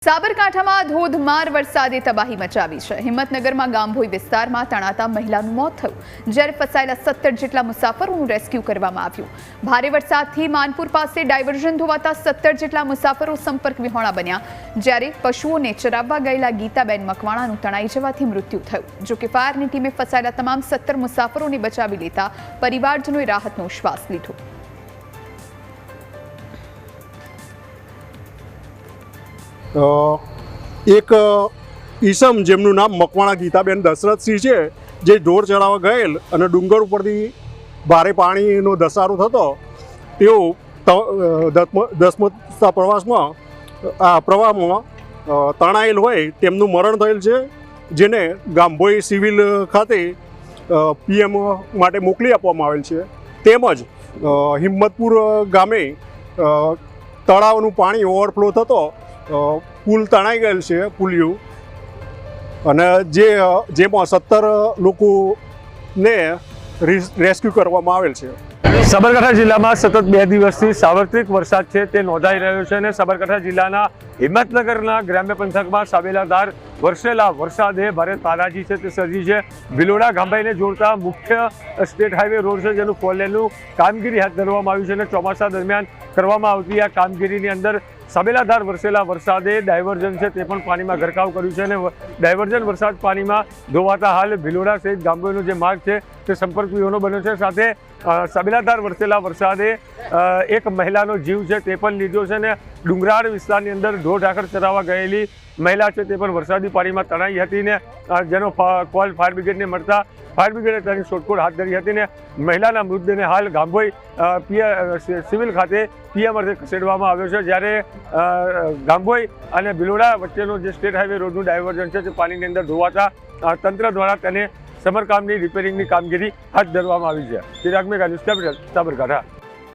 સાબરકાંઠામાં ધોધમાર વરસાદે તબાહી મચાવી છે। હિંમતનગરમાં ગામભોઈ વિસ્તારમાં તણાતા મહિલાનું મોત થયું, જ્યારે ફસાયેલા 17 જેટલા મુસાફરોનું રેસ્ક્યુ કરવામાં આવ્યું। ભારે વરસાદથી માનપુર પાસે ડાયવર્ઝન ધોવાતા 17 જેટલા મુસાફરો સંપર્ક વિહોણા બન્યા, જ્યારે પશુઓને ચરાવવા ગયેલા ગીતાબેન મકવાણાનું તણાઈ જવાથી મૃત્યુ થયું। જો કે ફાયરની ટીમે ફસાયેલા તમામ 17 મુસાફરોને બચાવી લેતા પરિવારજનોએ રાહતનો શ્વાસ લીધો। એક ઈસમ જેમનું નામ મકવાણા ગીતાબેન દશરથસિંહ છે, જે ઢોર ચરાવવા ગયેલ અને ડુંગર ઉપરથી ભારે પાણીનો ધસારો થતો તેઓ દસમતા પ્રવાહમાં તણાયેલ હોય તેમનું મરણ થયેલ છે, જેને ગામભોઈ સિવિલ ખાતે પીએમ માટે મોકલી આપવામાં આવેલ છે। તેમજ હિંમતપુર ગામે તળાવનું પાણી ઓવરફ્લો થતો પુલ તણાઈ ગયેલ છે, પુલિયું, અને જેમાં 17 લોકોને રેસ્ક્યુ કરવામાં આવેલ છે। સાબરકાંઠા જિલ્લામાં સતત 2 દિવસથી સાર્વત્રિક વરસાદ છે તે નોંધાઈ રહ્યો છે અને સાબરકાંઠા જિલ્લાના હિંમતનગરના ગ્રામ્ય પંથકમાં સાબેલાધાર વરસેલા વરસાદે ભારે તારાજી છે તે સર્જી છે। ભિલોડા ગામભાઈને જોડતા મુખ્ય સ્ટેટ હાઈવે રોડ છે, જેનું 4 લેનનું કામગીરી હાથ ધરવામાં આવ્યું છે અને ચોમાસા દરમિયાન કરવામાં આવતી આ કામગીરીની અંદર સાબેલાધાર વરસેલા વરસાદે ડાયવર્ઝન છે તે પણ પાણીમાં ગરકાવ કર્યું છે અને ડાયવર્ઝન વરસાદ પાણીમાં ધોવાતા હાલ ભિલોડા સહિત ગામભોઈનો જે માર્ગ છે તે સંપર્ક વિહોણો બન્યો છે। સાથે સાબેલાધાર વરસેલા વરસાદે એક મહિલાનો જીવ છે તે પણ લીધો છે અને ડુંગરાળ વિસ્તારની અંદર ઢોર ઢાંકર ચરાવવા ગયેલી મહિલા છે તે પણ વરસાદી પાણીમાં તણાઈ હતી ને જેનો કોલ ફાયર બ્રિગેડને મળતા ફાયર બ્રિગેડે તેની શોધખોળ હાથ ધરી હતી ને મહિલાના મૃતદેહને હાલ ગામભોઈ સિવિલ ખાતે પીએમ અર્થે ખસેડવામાં આવ્યો છે, જ્યારે ગામભોઈ અને ભિલોડા વચ્ચેનો જે સ્ટેટ હાઈવે રોડનું ડાયવર્ઝન છે તે પાણીની અંદર ધોવાતા તંત્ર દ્વારા તેને સમારકામની રિપેરિંગની કામગીરી હાથ ધરવામાં આવી છે। ચિરાગ મેઘા, ન્યૂઝ કેપિટલ, સાબરકાંઠા।